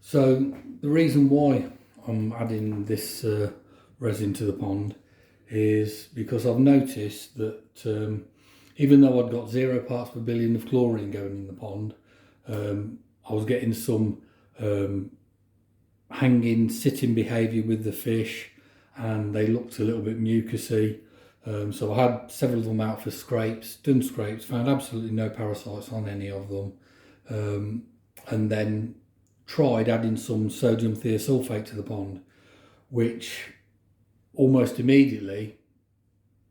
So the reason why I'm adding this resin to the pond is because I've noticed that even though I'd got 0 parts per billion of chlorine going in the pond, I was getting some hanging, sitting behaviour with the fish, and they looked a little bit mucousy. So I had several of them out for scrapes, done scrapes, found absolutely no parasites on any of them, and then tried adding some sodium thiosulfate to the pond, which almost immediately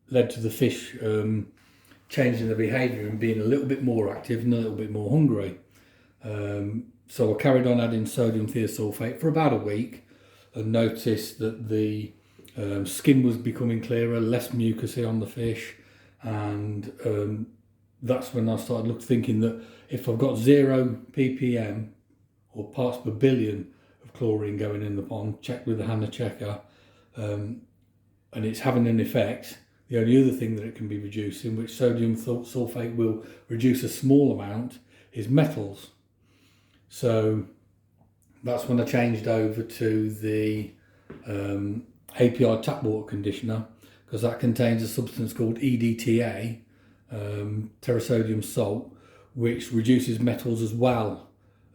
led to the fish changing their behaviour and being a little bit more active and a little bit more hungry. So I carried on adding sodium thiosulfate for about a week and noticed that the skin was becoming clearer, less mucousy on the fish, and that's when I started thinking that if I've got 0 ppm or parts per billion of chlorine going in the pond, checked with the Hannah checker, and it's having an effect, the only other thing that it can be reducing, which sodium sulfate will reduce a small amount, is metals. So that's when I changed over to the API tap water conditioner, because that contains a substance called EDTA, terrasodium salt, which reduces metals as well,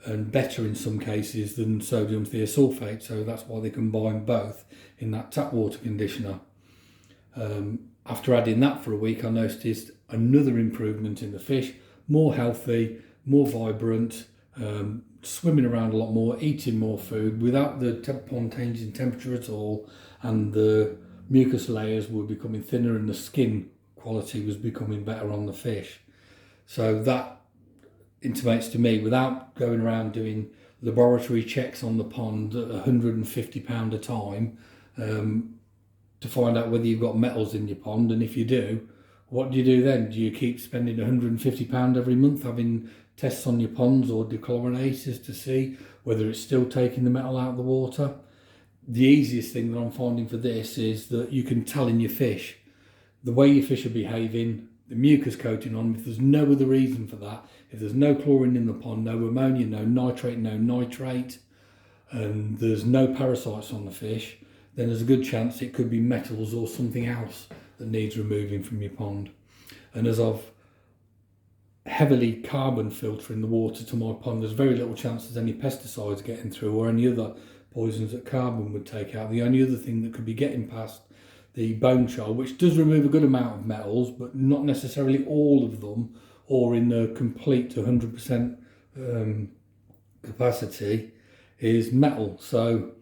and better in some cases than sodium thiosulfate. So that's why they combine both in that tap water conditioner. After adding that for a week, I noticed another improvement in the fish, more healthy, more vibrant, swimming around a lot more, eating more food without the pond changing temperature at all, and the mucus layers were becoming thinner and the skin quality was becoming better on the fish. So that intimates to me, without going around doing laboratory checks on the pond at £150 a time, to find out whether you've got metals in your pond, and if you do, what do you do then? Do you keep spending £150 every month having tests on your ponds or dechlorinators to see whether it's still taking the metal out of the water? The easiest thing that I'm finding for this is that you can tell in your fish the way your fish are behaving, the mucus coating on them. If there's no other reason for that, if there's no chlorine in the pond, no ammonia, no nitrate, no nitrate, and there's no parasites on the fish, then there's a good chance it could be metals or something else that needs removing from your pond. And as I've heavily carbon filtering the water to my pond, there's very little chance there's any pesticides getting through or any other poisons that carbon would take out. The only other thing that could be getting past the bone char, which does remove a good amount of metals, but not necessarily all of them, or in the complete to 100% capacity, is metal. So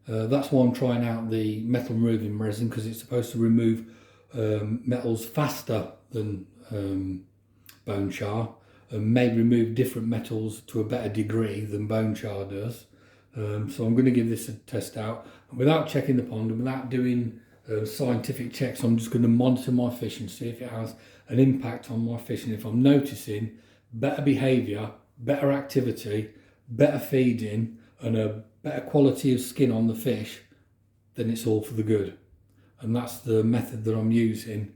that's why I'm trying out the metal removing resin, because it's supposed to remove metals faster than bone char, and may remove different metals to a better degree than bone char does. So I'm going to give this a test out, and without checking the pond and without doing scientific checks, I'm just going to monitor my fish and see if it has an impact on my fish. And if I'm noticing better behaviour, better activity, better feeding, and a better quality of skin on the fish, then it's all for the good. And that's the method that I'm using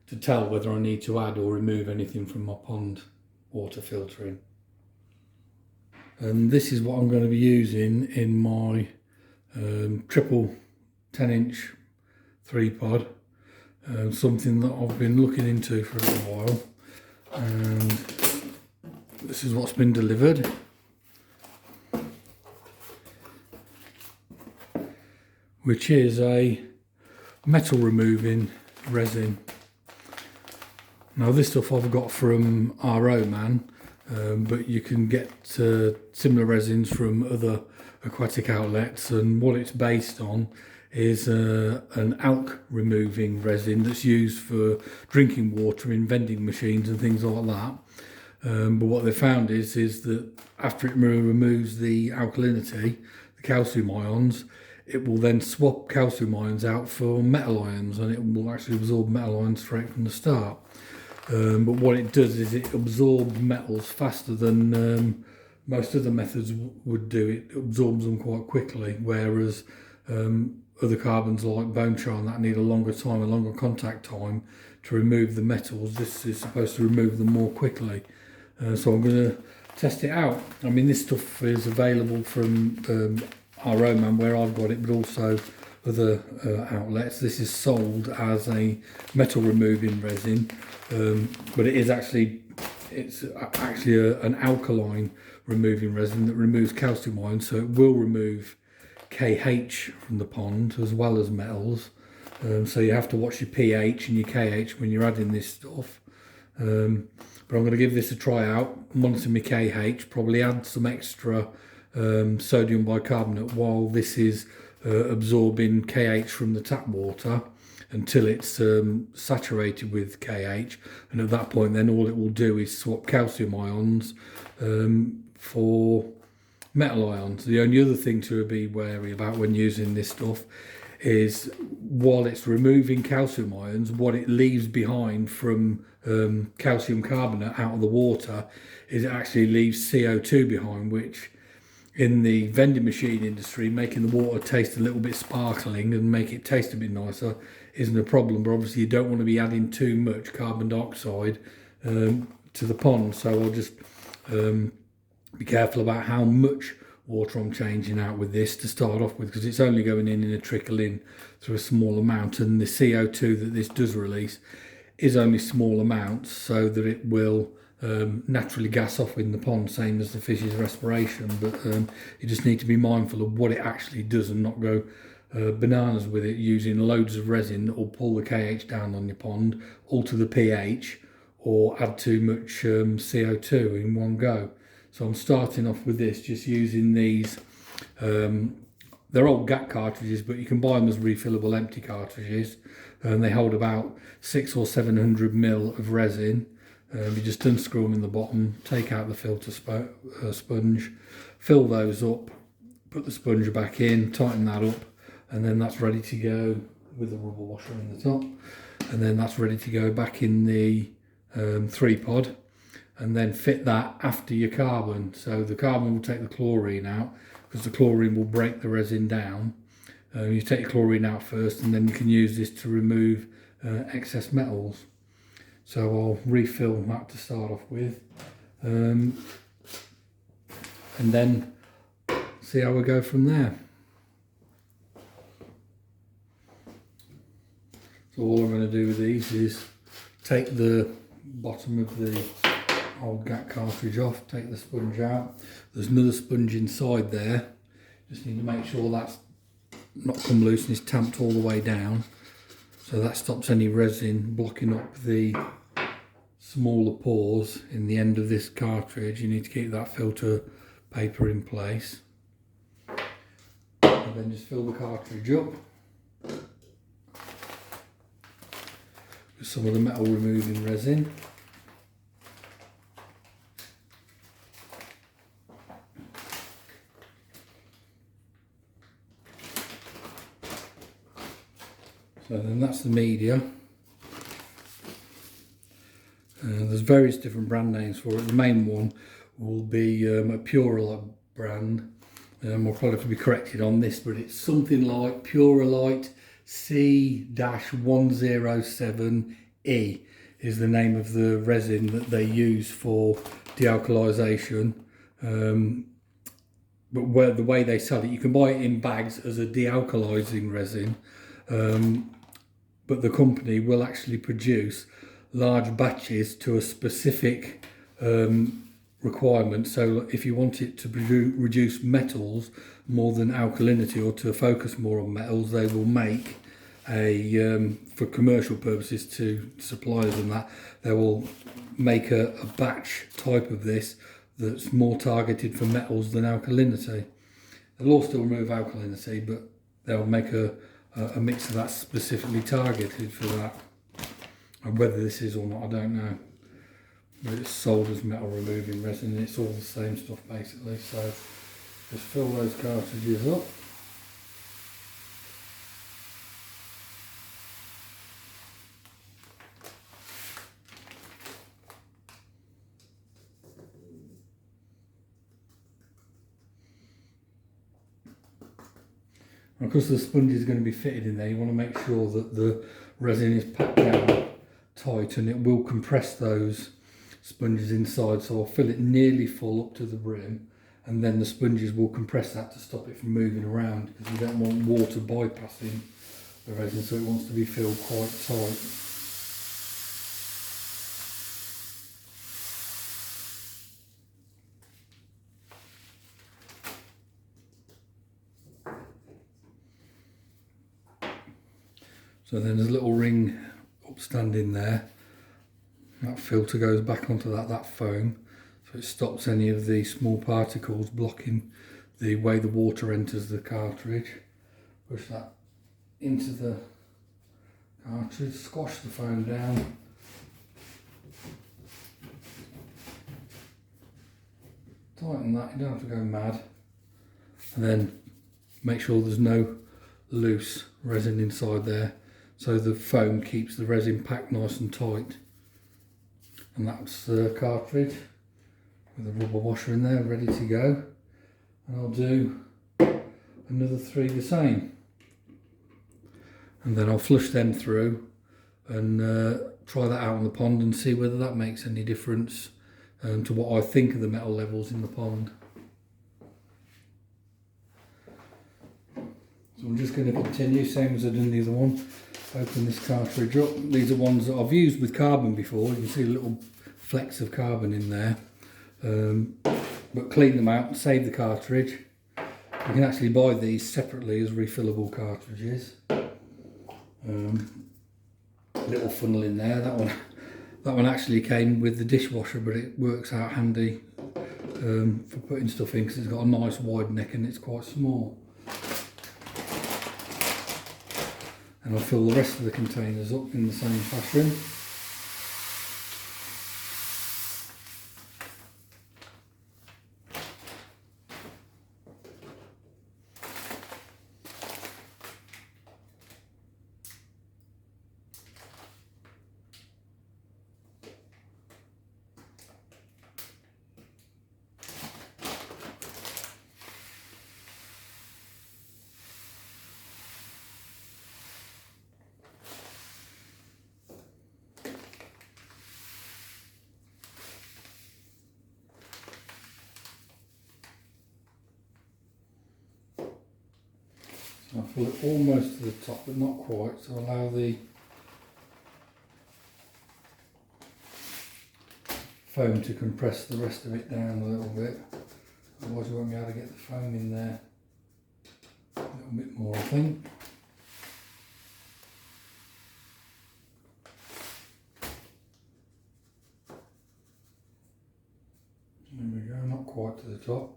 to tell whether I need to add or remove anything from my pond water filtering. And this is what I'm going to be using in my triple 10-inch 3-pod, something that I've been looking into for a little while, and this is what's been delivered. Which is a metal removing resin. Now this stuff I've got from RO Man, but you can get similar resins from other aquatic outlets, and what it's based on is an alk removing resin that's used for drinking water in vending machines and things like that. But what they found is that after it removes the alkalinity, the calcium ions, it will then swap calcium ions out for metal ions, and it will actually absorb metal ions straight from the start. But what it does is it absorbs metals faster than most other methods would do. It absorbs them quite quickly, whereas other carbons like bone char and that need a longer time, a longer contact time to remove the metals. This is supposed to remove them more quickly. So I'm going to test it out. I mean, this stuff is available from our own man where I've got it, but also other outlets. This is sold as a metal removing resin, but it's actually an alkaline removing resin that removes calcium ions, so it will remove KH from the pond as well as metals. So you have to watch your pH and your KH when you're adding this stuff. But I'm going to give this a try out, monitor my KH, probably add some extra sodium bicarbonate while this is absorbing KH from the tap water until it's saturated with KH, and at that point then all it will do is swap calcium ions for metal ions. The only other thing to be wary about when using this stuff is while it's removing calcium ions, what it leaves behind from calcium carbonate out of the water is it actually leaves CO2 behind, which in the vending machine industry, making the water taste a little bit sparkling and make it taste a bit nicer isn't a problem, but obviously you don't want to be adding too much carbon dioxide to the pond. So I'll just be careful about how much water I'm changing out with this to start off with, because it's only going in a trickle in through a small amount, and the CO2 that this does release is only small amounts, so that it will naturally gas off in the pond, same as the fish's respiration. But you just need to be mindful of what it actually does and not go bananas with it using loads of resin that will pull the KH down on your pond, alter the pH, or add too much CO2 in one go. So I'm starting off with this, just using these. They're old GAT cartridges, but you can buy them as refillable empty cartridges, and they hold about 600 or 700 ml of resin. You just unscrew them in the bottom, take out the filter sponge, fill those up, put the sponge back in, tighten that up, and then that's ready to go with the rubber washer in the top. And then that's ready to go back in the 3-pod, and then fit that after your carbon. So the carbon will take the chlorine out, because the chlorine will break the resin down. You take your chlorine out first, and then you can use this to remove excess metals. So I'll refill that to start off with, and then see how we go from there. So all I'm going to do with these is take the bottom of the old GAT cartridge off, take the sponge out. There's another sponge inside there. Just need to make sure that's not come loose and is tamped all the way down, so that stops any resin blocking up the smaller pores in the end of this cartridge. You need to keep that filter paper in place, and then just fill the cartridge up with some of the metal removing resin. So then that's the media. There's various different brand names for it. The main one will be a Purolite brand. I'll probably have to be corrected on this, but it's something like Purolite C-107E is the name of the resin that they use for dealkalization. But the way they sell it, you can buy it in bags as a dealkalizing resin, but the company will actually produce large batches to a specific requirement. So if you want it to reduce metals more than alkalinity, or to focus more on metals, they will make for commercial purposes to suppliers and that, they will make a batch type of this that's more targeted for metals than alkalinity. They'll all still remove alkalinity, but they'll make a mix of that specifically targeted for that. And whether this is or not, I don't know. But it's sold as metal removing resin, and it's all the same stuff basically. So just fill those cartridges up. And because the sponge is going to be fitted in there, you want to make sure that the resin is packed down tight, and it will compress those sponges inside, so I'll fill it nearly full up to the brim, and then the sponges will compress that to stop it from moving around, because you don't want water bypassing the resin, so it wants to be filled quite tight. So then there's a little ring upstanding there. That filter goes back onto that foam, so it stops any of the small particles blocking the way the water enters the cartridge. Push that into the cartridge, squash the foam down. Tighten that, you don't have to go mad. And then make sure there's no loose resin inside there, so the foam keeps the resin packed nice and tight. And that's the cartridge with a rubber washer in there ready to go. And I'll do another 3 the same. And then I'll flush them through and try that out in the pond and see whether that makes any difference to what I think of the metal levels in the pond. So I'm just going to continue, same as I done the other one. Open this cartridge up. These are ones that I've used with carbon before. You can see little flecks of carbon in there. But clean them out and save the cartridge. You can actually buy these separately as refillable cartridges. Little funnel in there. That one actually came with the dishwasher, but it works out handy for putting stuff in, because it's got a nice wide neck and it's quite small. And I'll fill the rest of the containers up in the same fashion. I'll fill it almost to the top, but not quite, so allow the foam to compress the rest of it down a little bit. Otherwise you won't be able to get the foam in there. A little bit more, I think. There we go, not quite to the top.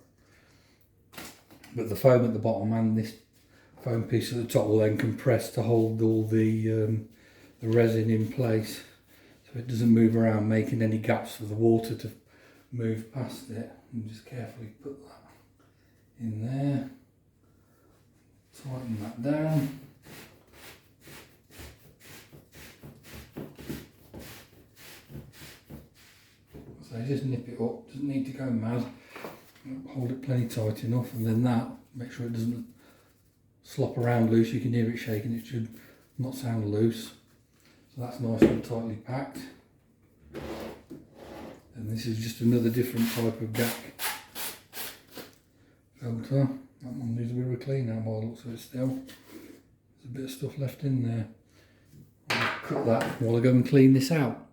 But the foam at the bottom and this foam piece at the top will then compress to hold all the resin in place, so it doesn't move around, making any gaps for the water to move past it. And just carefully put that in there, tighten that down. So just nip it up, doesn't need to go mad, hold it plenty tight enough, and then that, make sure it doesn't slop around loose. You can hear it shaking, it should not sound loose. So that's nice and tightly packed. And this is just another different type of GAC filter. That one needs a bit of a clean out by the looks of it still. There's a bit of stuff left in there. I'll cut that while I go and clean this out.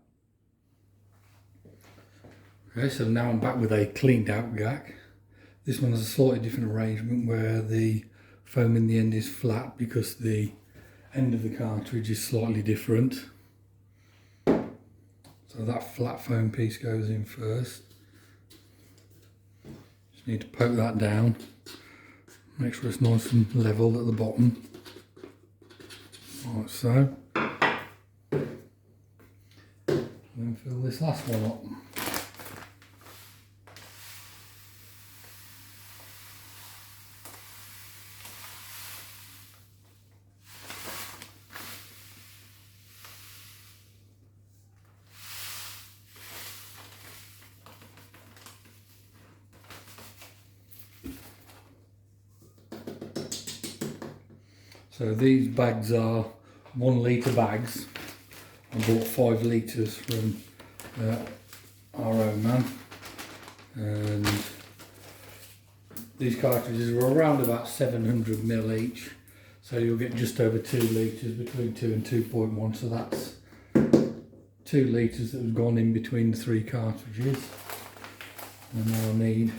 Okay, so now I'm back with a cleaned out GAC. This one has a slightly different arrangement where the foam in the end is flat because the end of the cartridge is slightly different. So that flat foam piece goes in first. Just need to poke that down. Make sure it's nice and level at the bottom. Like so. And then fill this last one up. So these bags are 1 litre bags. I bought 5 litres from our Iron Man, and these cartridges are around about 700 ml each, so you'll get just over 2 litres, between 2 and 2.1, so that's 2 litres that have gone in between the 3 cartridges. And now I need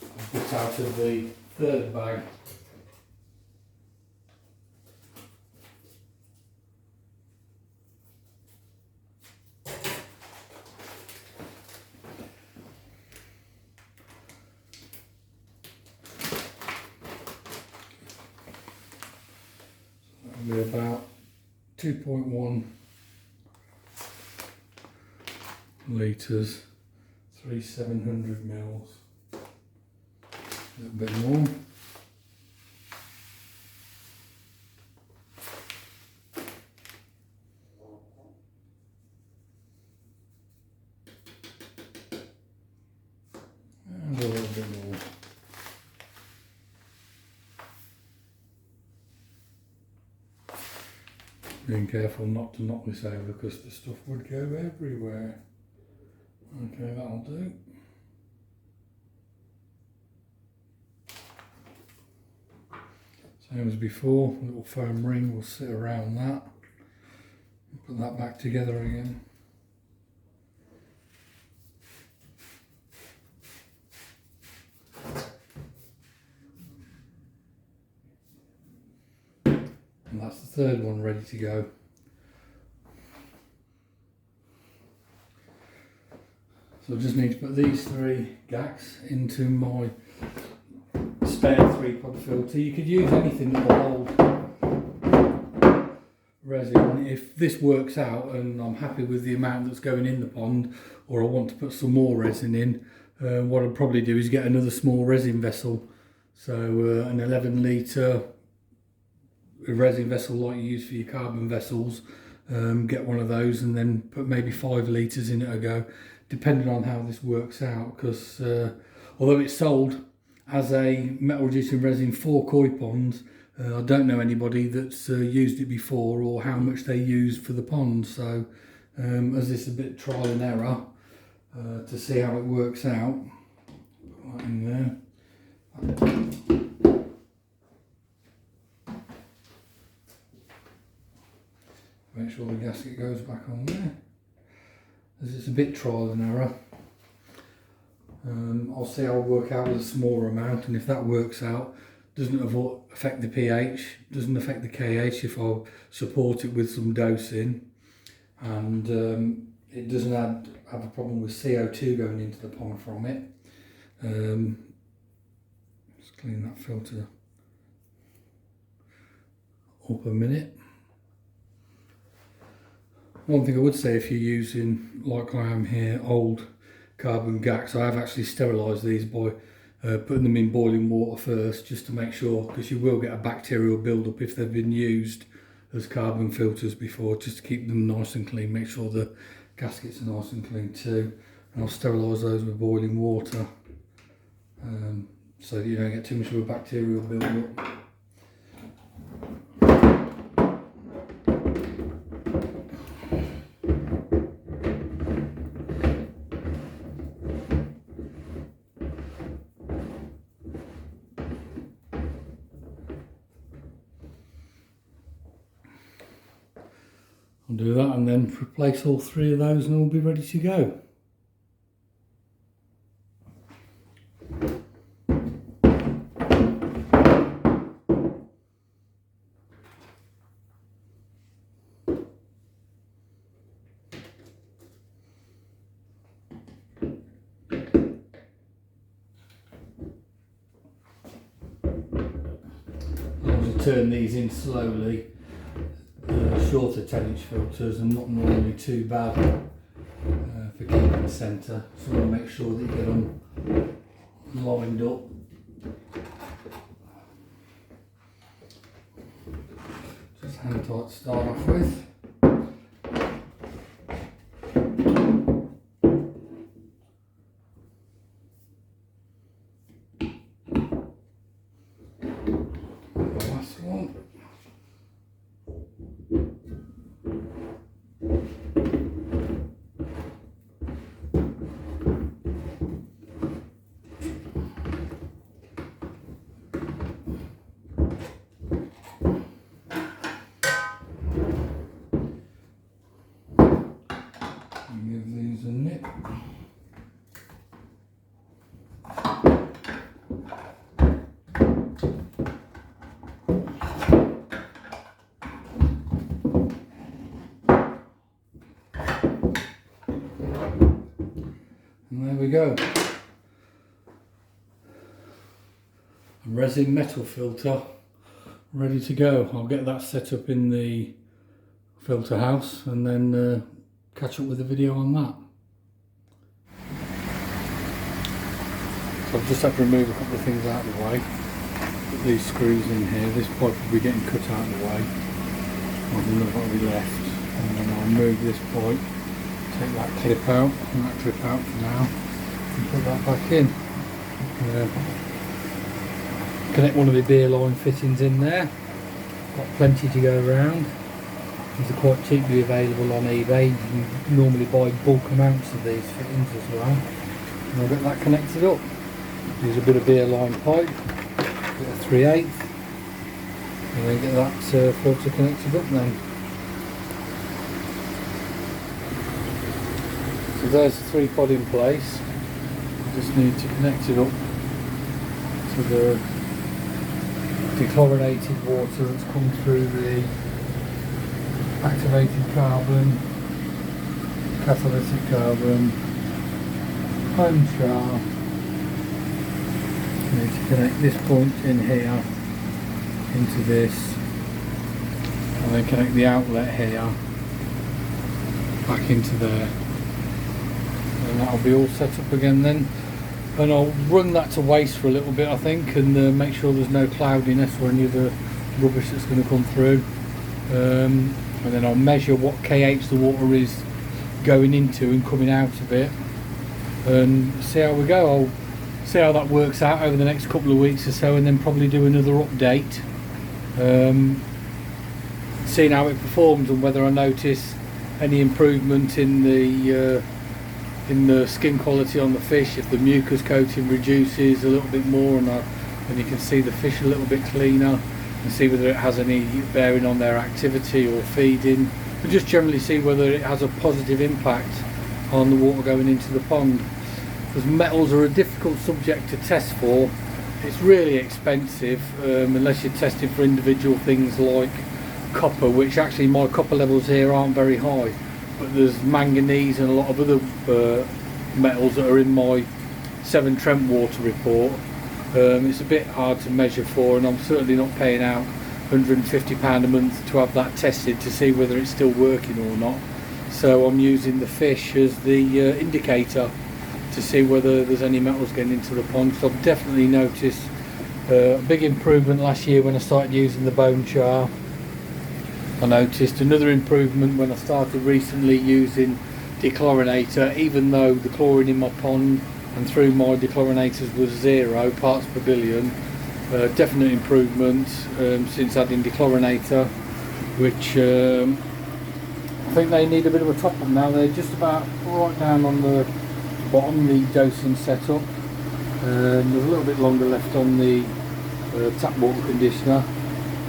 a bit out of the 3rd bag. That'll be about 2.1 litres, 700 mils, a little bit more. And a little bit more. Being careful not to knock this over because the stuff would go everywhere. Okay, that'll do. Same as before, a little foam ring will sit around that. Put that back together again. And that's the 3rd one ready to go. So I just need to put these 3 GACs into my spare 3-pod filter. You could use anything that will hold resin. If this works out and I'm happy with the amount that's going in the pond, or I want to put some more resin in, what I'll probably do is get another small resin vessel. So an 11 litre resin vessel like you use for your carbon vessels, get one of those and then put maybe 5 litres in it a go, depending on how this works out, because although it's sold as a metal reducing resin for koi ponds, I don't know anybody that's used it before or how much they use for the pond. So as this is a bit trial and error to see how it works out, put that in there. Make sure the gasket goes back on there. As it's a bit trial and error, I'll see how I work out with a smaller amount, and if that works out, doesn't affect the pH, doesn't affect the KH if I support it with some dosing, and it doesn't have a problem with CO2 going into the pond from it. Just clean that filter up a minute. One thing I would say, if you're using, like I am here, old carbon GACs, I have actually sterilised these by putting them in boiling water first, just to make sure, because you will get a bacterial build-up if they've been used as carbon filters before, just to keep them nice and clean. Make sure the gaskets are nice and clean too. And I'll sterilise those with boiling water, so that you don't get too much of a bacterial build-up. I'll do that and then replace all 3 of those and we'll be ready to go. I'll just turn these in slowly. Shorter 10-inch filters are not normally too bad for keeping the centre, so you want to make sure that you get them lined up. Just hand tight to start off with. The last one. And there we go. A resin metal filter ready to go. I'll get that set up in the filter house and then catch up with a video on that. So I've just had to remove a couple of things out of the way. Put these screws in here. This pipe will be getting cut out of the way. Another will be left. And then I'll remove this pipe, take that clip out and that clip out for now, and put that back in. Connect one of the beer line fittings in there. Got plenty to go around. These are quite cheaply available on eBay. You can normally buy bulk amounts of these fittings as well. And I'll get that connected up. Use a bit of beer line pipe, bit of 3/8, and then get that filter connected up then. So there's the 3-pod in place. Just need to connect it up to the dechlorinated water that's come through the activated carbon, catalytic carbon, bone char. Need to connect this point in here into this, and then connect the outlet here back into there, and that'll be all set up again then. And I'll run that to waste for a little bit, I think, and make sure there's no cloudiness or any other rubbish that's going to come through. And then I'll measure what kH the water is going into and coming out of it, and see how we go. I'll see how that works out over the next couple of weeks or so, and then probably do another update, seeing how it performs and whether I notice any improvement in the skin quality on the fish, if the mucus coating reduces a little bit more and you can see the fish a little bit cleaner, and see whether it has any bearing on their activity or feeding, but just generally see whether it has a positive impact on the water going into the pond. Because metals are a difficult subject to test for. It's really expensive unless you're testing for individual things like copper, which actually my copper levels here aren't very high, but there's manganese and a lot of other metals that are in my Severn Trent water report. It's a bit hard to measure for, and I'm certainly not paying out £150 a month to have that tested to see whether it's still working or not. So I'm using the fish as the indicator to see whether there's any metals getting into the pond. So I've definitely noticed a big improvement last year when I started using the bone char. I noticed another improvement when I started recently using dechlorinator, even though the chlorine in my pond and through my dechlorinators was 0 parts per billion. Definite improvement since adding dechlorinator, which I think they need a bit of a top up now. They're just about right down on the bottom, the dosing setup. There's a little bit longer left on the tap water conditioner.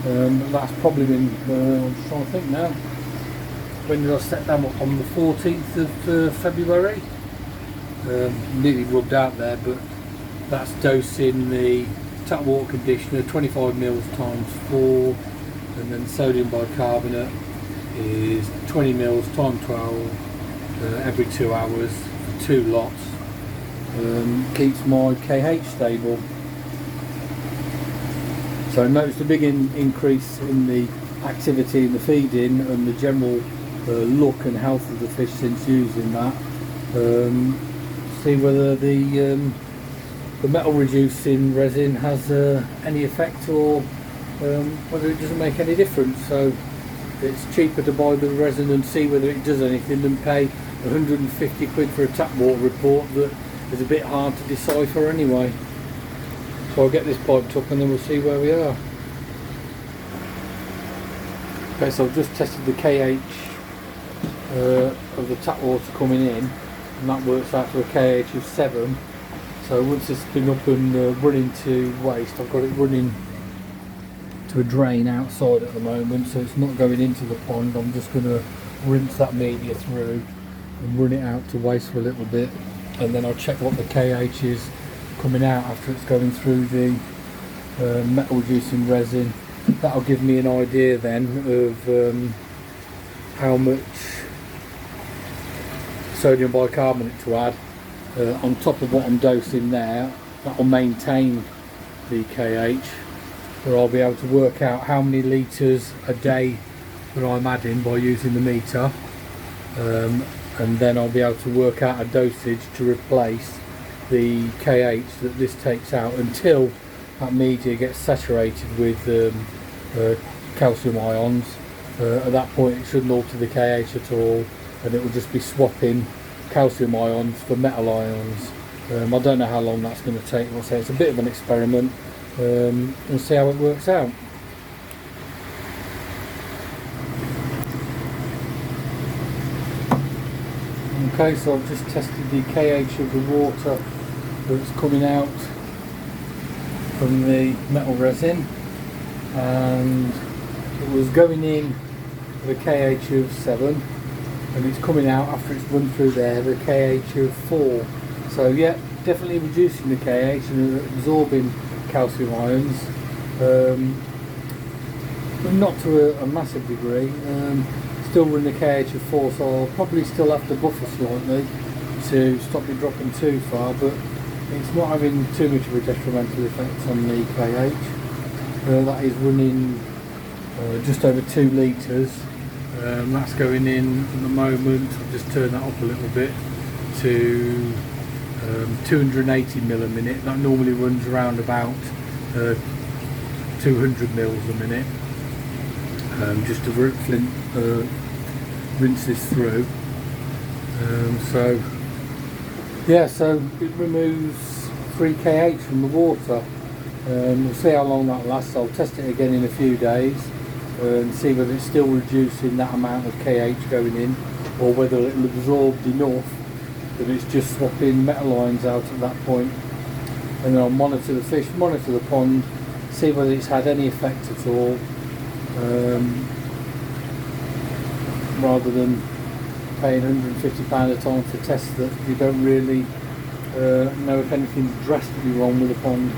That's probably been, I'm just trying to think now, when did I set them up? On the 14th of February. Nearly rubbed out there, but that's dosing the tap water conditioner 25 mils times 4, and then sodium bicarbonate is 20 mils times 12 every 2 hours for 2 lots. Keeps my KH stable. So I noticed a big increase in the activity in the feeding and the general look and health of the fish since using that. See whether the metal reducing resin has any effect, or whether it doesn't make any difference. So it's cheaper to buy the resin and see whether it does anything than pay 150 quid for a tap water report that is a bit hard to decipher anyway. So I'll get this piped up and then we'll see where we are. Okay, so I've just tested the KH of the tap water coming in, and that works out to a KH of 7. So once it's been up and running to waste, I've got it running to a drain outside at the moment, so it's not going into the pond. I'm just going to rinse that media through and run it out to waste for a little bit, and then I'll check what the KH is coming out after it's going through the metal reducing resin. That'll give me an idea then of how much sodium bicarbonate to add on top of what I'm dosing there. That will maintain the KH, where I'll be able to work out how many litres a day that I'm adding by using the meter, and then I'll be able to work out a dosage to replace the KH that this takes out until that media gets saturated with calcium ions. At that point it shouldn't alter the KH at all, and it will just be swapping calcium ions for metal ions. I don't know how long that's going to take. I'll say it's a bit of an experiment, and see how it works out. Okay, so I've just tested the KH of the water that's coming out from the metal resin, and it was going in with a KH of 7, and it's coming out after it's run through there with a KH of 4. So yeah, definitely reducing the KH and absorbing calcium ions, but not to a massive degree. Still run the KH of 4, so I'll probably still have to buffer slightly to stop it dropping too far, but it's not having too much of a detrimental effect on the KH. That is running just over 2 litres. That's going in at the moment. I'll just turn that up a little bit to 280 mil a minute. That normally runs around about 200 mils a minute. Just to rinse this through. So yeah, so it removes 3 kH from the water. We'll see how long that lasts. I'll test it again in a few days and see whether it's still reducing that amount of kH going in, or whether it'll absorb enough that it's just swapping metal ions out at that point. And then I'll monitor the fish, monitor the pond, see whether it's had any effect at all, rather than paying £150 a time for tests that you don't really know if anything's drastically wrong with the pond.